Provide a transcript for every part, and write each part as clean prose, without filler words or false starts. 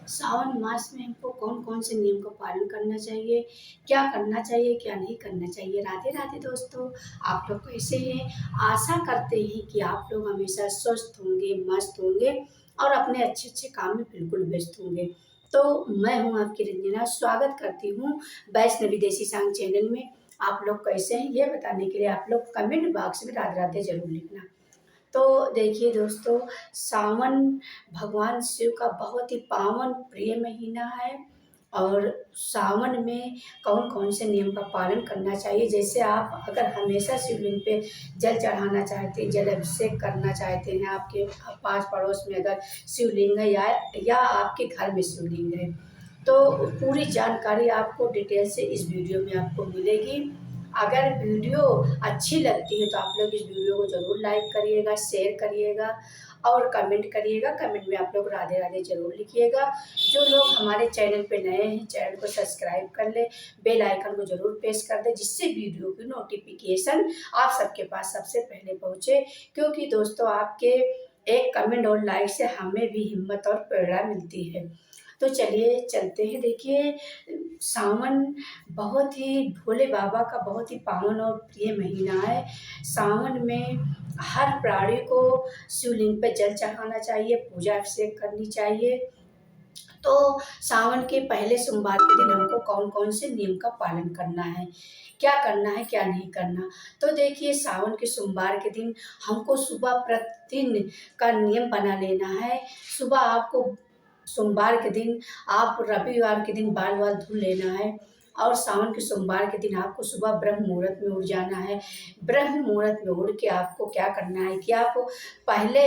सावन मास में हमको कौन कौन से नियम का पालन करना चाहिए, क्या करना चाहिए, क्या नहीं करना चाहिए। राधे राधे दोस्तों, आप लोग कैसे हैं? आशा करते हैं कि आप लोग हमेशा स्वस्थ होंगे, मस्त होंगे और अपने अच्छे अच्छे काम में बिल्कुल व्यस्त होंगे। तो मैं हूँ आपकी रंजना, स्वागत करती हूँ वैष्णवी देसी सांग चैनल में। आप लोग कैसे हैं ये बताने के लिए आप लोग कमेंट बॉक्स में राधे राधे जरूर लिखना। तो देखिए दोस्तों, सावन भगवान शिव का बहुत ही पावन प्रिय महीना है। और सावन में कौन कौन से नियम का पालन करना चाहिए, जैसे आप अगर हमेशा शिवलिंग पे जल चढ़ाना चाहते हैं, जल अभिषेक करना चाहते हैं, आपके पास पड़ोस में अगर शिवलिंग है या आपके घर में शिवलिंग है, तो पूरी जानकारी आपको डिटेल से इस वीडियो में आपको मिलेगी। अगर वीडियो अच्छी लगती है तो आप लोग इस वीडियो को ज़रूर लाइक करिएगा, शेयर करिएगा और कमेंट करिएगा। कमेंट में आप लोग राधे राधे ज़रूर लिखिएगा। जो लोग हमारे चैनल पे नए हैं, चैनल को सब्सक्राइब कर ले, बेल आइकन को ज़रूर प्रेस कर दे, जिससे वीडियो की नोटिफिकेशन आप सबके पास सबसे पहले पहुँचे। क्योंकि दोस्तों, आपके एक कमेंट और लाइक से हमें भी हिम्मत और प्रेरणा मिलती है। तो चलिए चलते हैं। देखिए, सावन बहुत ही भोले बाबा का बहुत ही पावन और प्रिय महीना है। सावन में हर प्राणी को शिवलिंग पे जल चढ़ाना चाहिए, पूजा अभिषेक करनी चाहिए। तो सावन के पहले सोमवार के दिन हमको कौन कौन से नियम का पालन करना है, क्या करना है, क्या नहीं करना। तो देखिए, सावन के सोमवार के दिन हमको सुबह प्रतिदिन का नियम बना लेना है। सुबह आपको सोमवार के दिन, आप रविवार के दिन बाल वाल धुल लेना है। और सावन के सोमवार के दिन आपको सुबह ब्रह्म मुहूर्त में उठ जाना है। ब्रह्म मुहूर्त में उठ के आपको क्या करना है कि आप पहले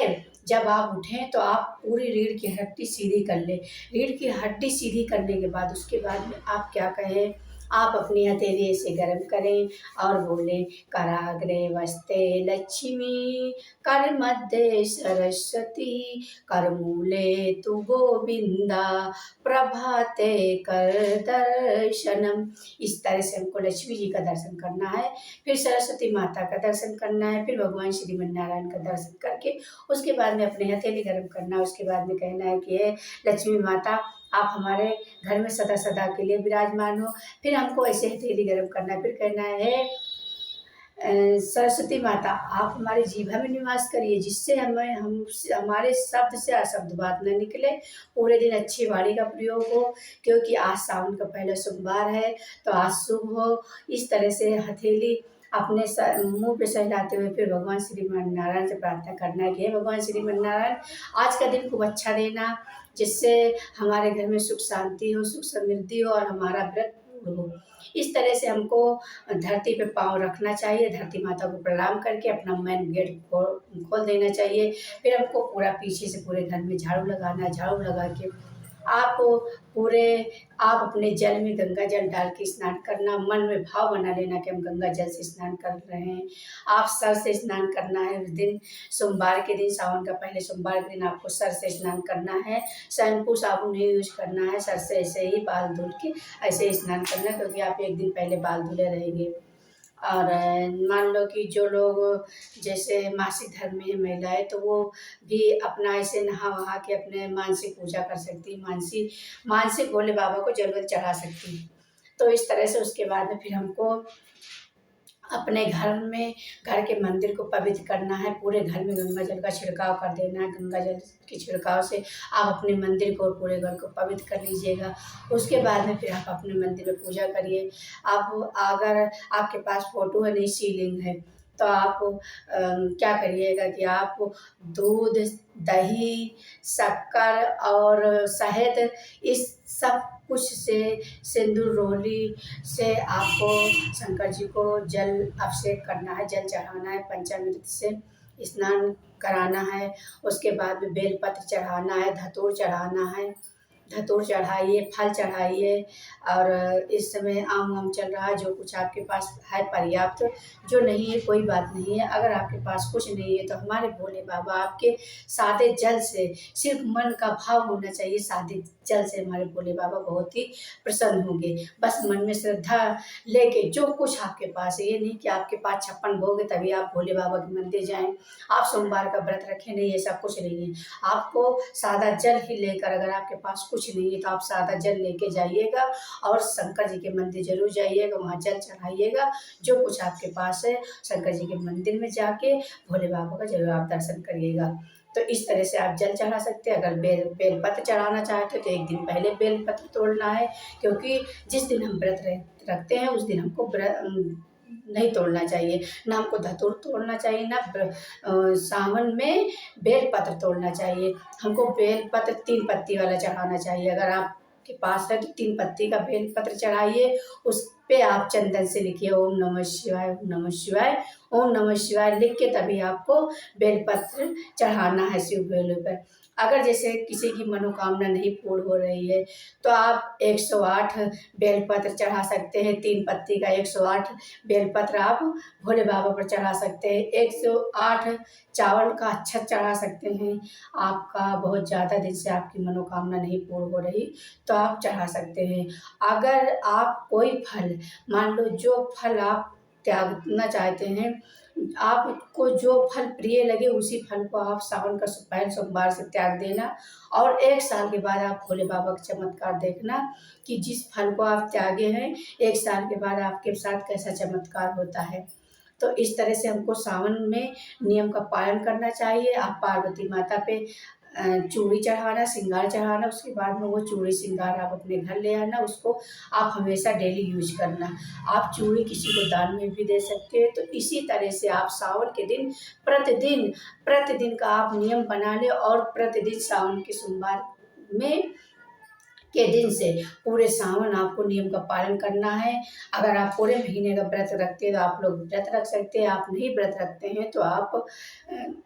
जब आप उठें तो आप पूरी रीढ़ की हड्डी सीधी कर लें। रीढ़ की हड्डी सीधी करने के बाद उसके बाद में आप क्या कहें, आप अपनी हथेली से गर्म करें और बोलें, कराग्रे वस्ते लक्ष्मी, कर मध्य सरस्वती, कर मूले तु गोविंदा, प्रभाते कर दर्शनम। इस तरह से हमको लक्ष्मी जी का दर्शन करना है, फिर सरस्वती माता का दर्शन करना है, फिर भगवान श्रीमन नारायण का दर्शन करके उसके बाद में अपने हथेली गर्म करना है। उसके बाद में कहना है कि हे लक्ष्मी माता, आप हमारे घर में सदा सदा के लिए विराजमान हो। फिर हमको ऐसे हथेली गर्म करना है, फिर कहना है सरस्वती माता, आप हमारे जीभा में निवास करिए, जिससे हमारे शब्द से अशब्द बात न निकले। पूरे दिन अच्छी वाणी का प्रयोग हो, क्योंकि आज सावन का पहला सोमवार है, तो आज शुभ हो। इस तरह से हथेली अपने मुंह पे सहलाते हुए फिर भगवान श्रीमन नारायण से प्रार्थना करना है कि हे भगवान श्रीमन नारायण, आज का दिन खूब अच्छा देना, जिससे हमारे घर में सुख शांति हो, सुख समृद्धि हो और हमारा व्रत पूर्ण हो। इस तरह से हमको धरती पे पाँव रखना चाहिए, धरती माता को प्रणाम करके अपना मेन गेट खोल देना चाहिए। फिर हमको पूरा पीछे से पूरे घर में झाड़ू लगाना है। झाड़ू लगा के आप पूरे आप अपने जल में गंगा जल डाल के स्नान करना। मन में भाव बना लेना कि हम गंगा जल से स्नान कर रहे हैं। आप सर से स्नान करना है उस दिन, सोमवार के दिन, सावन का पहले सोमवार के दिन आपको सर से स्नान करना है। शैम्पू साबुन नहीं यूज करना है, सर से ऐसे ही बाल धुल के ऐसे ही स्नान करना है, क्योंकि आप एक दिन पहले बाल धुले रहेंगे। और मान लो कि जो लोग जैसे मासिक धर्म में है महिलाएँ, तो वो भी अपना ऐसे नहा वहा के अपने मानसिक पूजा कर सकती हैं, मानसिक भोले बाबा को जल वल चढ़ा सकती हैं। तो इस तरह से उसके बाद में फिर हमको अपने घर के मंदिर को पवित्र करना है। पूरे घर में गंगा जल का छिड़काव कर देना है। गंगा जल के छिड़काव से आप अपने मंदिर को और पूरे घर को पवित्र कर लीजिएगा। उसके बाद में फिर आप अपने मंदिर में पूजा करिए। आप अगर आपके पास फोटो है, नहीं शिवलिंग है, तो आप क्या करिएगा कि आप दूध, दही, शक्कर और शहद, इस सब कुछ से, सिंदूर रोली से आपको शंकर जी को जल अभिषेक करना है, जल चढ़ाना है, पंचामृत से स्नान कराना है। उसके बाद में बेलपत्र चढ़ाना है, धतूर चढ़ाना है। धतूर चढ़ाइए, फल चढ़ाइए। और इस समय आम वाम चल रहा है, जो कुछ आपके पास है पर्याप्त। जो नहीं है कोई बात नहीं है। अगर आपके पास कुछ नहीं है तो हमारे भोले बाबा आपके सादे जल से, सिर्फ मन का भाव होना चाहिए, सादे जल से हमारे भोले बाबा बहुत ही प्रसन्न होंगे। बस मन में श्रद्धा लेके जो कुछ आपके पास है, ये नहीं कि आपके पास 56 भोग है तभी आप भोले बाबा के मंदिर जाएं, आप सोमवार का व्रत रखें, नहीं, ऐसा कुछ नहीं है। आपको सादा जल ही लेकर, अगर आपके पास कुछ नहीं है तो आप सादा जल लेके जाइएगा और शंकर जी के मंदिर जरूर जाइएगा, वहाँ जल चढ़ाइएगा। जो कुछ आपके पास है शंकर जी के मंदिर में जाके भोले बाबा का जरूर आप दर्शन करिएगा। तो इस तरह से आप जल चढ़ा सकते हैं। अगर बेलपत्र चढ़ाना चाहते हो तो एक दिन पहले बेलपत्र तोड़ना है, क्योंकि जिस दिन हम व्रत रखते हैं उस दिन हमको नहीं तोड़ना चाहिए, ना हमको धतूर तोड़ना चाहिए, ना सावन में बेलपत्र तोड़ना चाहिए। हमको बेलपत्र 3 पत्ती वाला चढ़ाना चाहिए। अगर आपके पास है तो 3 पत्ती का बेलपत्र चढ़ाइए। उस पे आप चंदन से लिखिए ओम नमः शिवाय, ओम नमः शिवाय, ओम नमः शिवाय लिख के तभी आपको बेलपत्र चढ़ाना है शिव भोले पर। अगर जैसे किसी की मनोकामना नहीं पूर्ण हो रही है तो आप 108 बेलपत्र चढ़ा सकते हैं। 3 पत्ती का 108 बेलपत्र आप भोले बाबा पर चढ़ा सकते हैं। 108 चावल का अक्षत चढ़ा सकते हैं। आपका बहुत ज़्यादा दिन से आपकी मनोकामना नहीं पूर्ण हो रही तो आप चढ़ा सकते हैं। अगर आप कोई फल, मान लो जो फल आप त्यागना चाहते हैं, आपको जो फल प्रिय लगे उसी फल को आप सावन का पहले सोमवार से त्याग देना और 1 साल के बाद आप भोले बाबा का चमत्कार देखना कि जिस फल को आप त्यागे हैं 1 साल के बाद आपके साथ कैसा चमत्कार होता है। तो इस तरह से हमको सावन में नियम का पालन करना चाहिए। आप पार्वती माता पे चूड़ी चढ़ाना, श्रृंगार चढ़ाना, उसके बाद में वो चूड़ी श्रृंगार आप अपने घर ले आना, उसको आप हमेशा डेली यूज करना। आप चूड़ी किसी को दान में भी दे सकते हैं। तो इसी तरह से आप सावन के दिन प्रतिदिन का आप नियम बना लें और प्रतिदिन सावन के सोमवार में के दिन से पूरे सावन आपको नियम का पालन करना है। अगर आप पूरे महीने का व्रत रखते हैं तो आप लोग व्रत रख सकते हैं। आप नहीं व्रत रखते हैं तो आप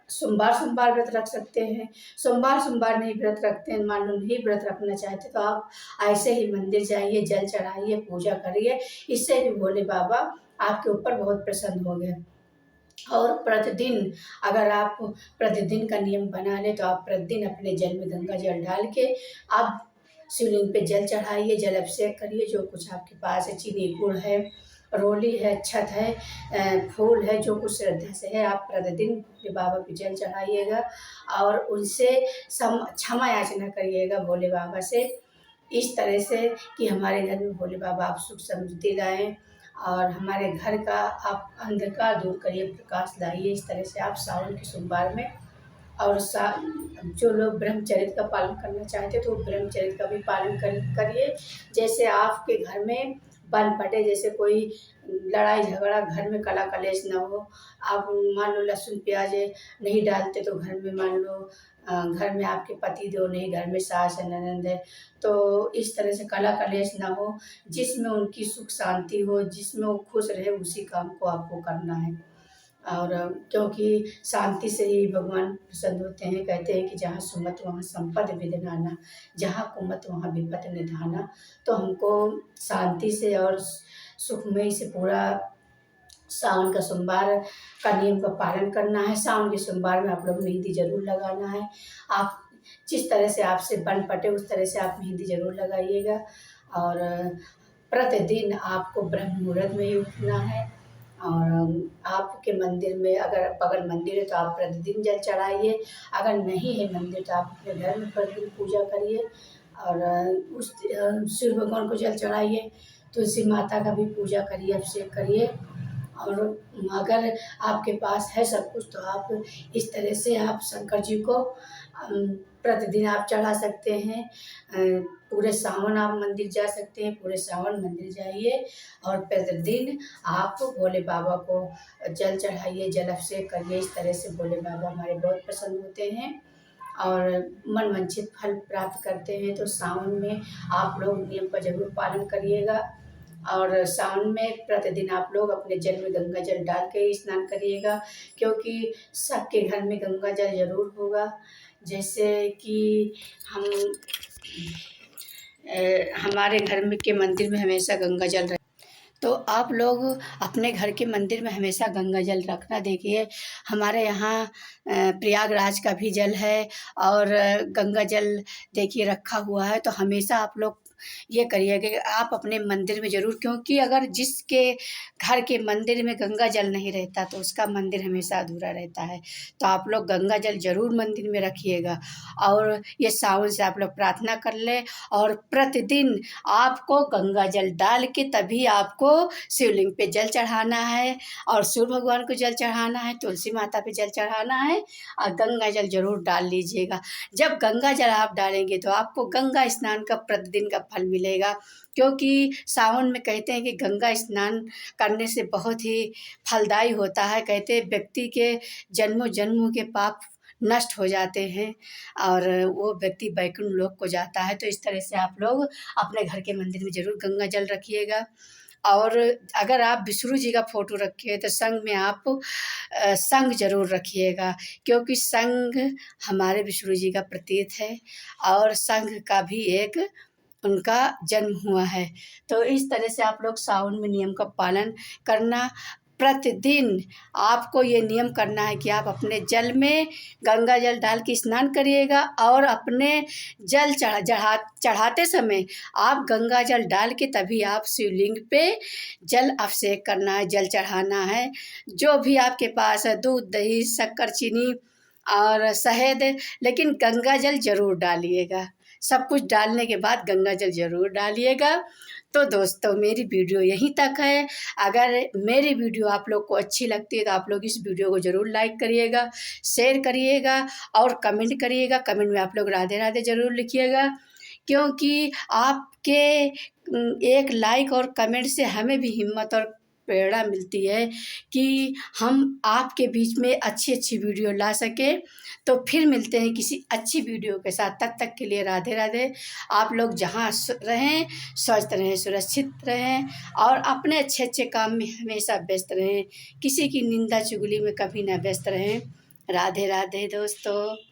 सोमवार व्रत रख सकते हैं। सोमवार नहीं व्रत रखते हैं, मान लो नहीं व्रत रखना चाहते तो आप ऐसे ही मंदिर जाइए, जल चढ़ाइए, पूजा करिए। इससे भी भोले बाबा आपके ऊपर बहुत प्रसन्न हो गए। और प्रतिदिन अगर आप प्रतिदिन का नियम बना लें तो आप प्रतिदिन अपने जल में गंगा जल डाल के आप शिवलिंग पे जल चढ़ाइए, जल अभिषेक करिए। जो कुछ आपके पास है, चीनी गुड़ है, रोली है, छत है, फूल है, जो कुछ श्रद्धा से है आप प्रतिदिन भोले बाबा पे जल चढ़ाइएगा और उनसे क्षमा याचना करिएगा भोले बाबा से, इस तरह से कि हमारे घर में भोले बाबा आप सुख समृद्धि लाएँ और हमारे घर का आप अंधकार दूर करिए, प्रकाश लाइए। इस तरह से आप सावन के सोमवार में और जो लोग ब्रह्मचर्य का पालन करना चाहते हैं तो ब्रह्मचर्य का भी पालन करिए। जैसे आपके घर में बन पटे, जैसे कोई लड़ाई झगड़ा घर में कला कलेश न हो। आप मान लो लहसुन प्याज नहीं डालते तो घर में मान लो घर में आपके पति देव नहीं, घर में सास है, ननद है, तो इस तरह से कला कलेश ना हो, जिसमें उनकी सुख शांति हो, जिसमें वो खुश रहे, उसी काम को आपको करना है। और क्योंकि शांति से ही भगवान प्रसन्न होते हैं। कहते हैं कि जहाँ सुमत वहाँ संपद विधनाना, जहाँ कुमत वहाँ विपत निधाना। तो हमको शांति से और सुखमय से पूरा सावन का सोमवार का नियम का पालन करना है। सावन के सोमवार में आप लोग मेहंदी जरूर लगाना है। आप जिस तरह से आपसे बन पटे उस तरह से आप मेहंदी जरूर लगाइएगा। और प्रतिदिन आपको ब्रह्म मुहूर्त में ही उठना है। और आपके मंदिर में अगर बगल मंदिर है तो आप प्रतिदिन जल चढ़ाइए। अगर नहीं है मंदिर तो आप अपने घर में प्रतिदिन पूजा करिए और उस सूर्य भगवान को जल चढ़ाइए। तुलसी माता का भी पूजा करिए, अभिषेक करिए। और अगर आपके पास है सब कुछ तो आप इस तरह से आप शंकर जी को प्रतिदिन आप चढ़ा सकते हैं। पूरे सावन आप मंदिर जा सकते हैं, पूरे सावन मंदिर जाइए और प्रतिदिन आप भोले बाबा को जल चढ़ाइए, जल अभिषेक करिए। इस तरह से भोले बाबा हमारे बहुत पसंद होते हैं और मन वांछित फल प्राप्त करते हैं। तो सावन में आप लोग नियम का जरूर पालन करिएगा और सावन में प्रतिदिन आप लोग अपने जल में गंगा जल डाल के ही स्नान करिएगा, क्योंकि सबके घर में गंगा जल जरूर होगा। जैसे कि हमारे घर में के मंदिर में हमेशा गंगा जल रहे, तो आप लोग अपने घर के मंदिर में हमेशा गंगा जल रखना। देखिए हमारे यहाँ प्रयागराज का भी जल है और गंगा जल देखिए रखा हुआ है। तो हमेशा आप लोग ये करिएगा कि आप अपने मंदिर में ज़रूर, क्योंकि अगर जिसके घर के मंदिर में गंगा जल नहीं रहता तो उसका मंदिर हमेशा अधूरा रहता है। तो आप लोग गंगा जल ज़रूर मंदिर में रखिएगा। और ये सावन से आप लोग प्रार्थना कर लें, और प्रतिदिन आपको गंगा जल डाल के तभी आपको शिवलिंग पे जल चढ़ाना है, और सूर्य भगवान को जल चढ़ाना है, तुलसी माता पे जल चढ़ाना है, और गंगा जल ज़रूर डाल लीजिएगा। जब गंगा जल आप डालेंगे तो आपको गंगा स्नान का प्रतिदिन का फल मिलेगा, क्योंकि सावन में कहते हैं कि गंगा स्नान करने से बहुत ही फलदायी होता है। कहते हैं व्यक्ति के जन्मों जन्मों के पाप नष्ट हो जाते हैं और वो व्यक्ति वैकुंठ लोक को जाता है। तो इस तरह से आप लोग अपने घर के मंदिर में ज़रूर गंगा जल रखिएगा। और अगर आप विष्णु जी का फ़ोटो रखे तो संग में आप शंख ज़रूर रखिएगा, क्योंकि शंख हमारे विष्णु जी का प्रतीक है और शंख का भी एक उनका जन्म हुआ है। तो इस तरह से आप लोग सावन में नियम का पालन करना। प्रतिदिन आपको ये नियम करना है कि आप अपने जल में गंगा जल डाल के स्नान करिएगा, और अपने जल चढ़ाते समय आप गंगा जल डाल के तभी आप शिवलिंग पे जल अभिषेक करना है, जल चढ़ाना है। जो भी आपके पास है, दूध, दही, शक्कर, चीनी और शहद, लेकिन गंगा जल ज़रूर डालिएगा। सब कुछ डालने के बाद गंगा जल ज़रूर डालिएगा। तो दोस्तों, मेरी वीडियो यहीं तक है। अगर मेरी वीडियो आप लोग को अच्छी लगती है तो आप लोग इस वीडियो को ज़रूर लाइक करिएगा, शेयर करिएगा और कमेंट करिएगा। कमेंट में आप लोग राधे राधे ज़रूर लिखिएगा, क्योंकि आपके एक लाइक और कमेंट से हमें भी हिम्मत और प्रेरणा मिलती है कि हम आपके बीच में अच्छी अच्छी वीडियो ला सकें। तो फिर मिलते हैं किसी अच्छी वीडियो के साथ। तब तक के लिए राधे राधे। आप लोग जहाँ रहें स्वस्थ रहें, सुरक्षित रहें और अपने अच्छे अच्छे काम में हमेशा व्यस्त रहें। किसी की निंदा चुगली में कभी ना व्यस्त रहें। राधे राधे दोस्तों।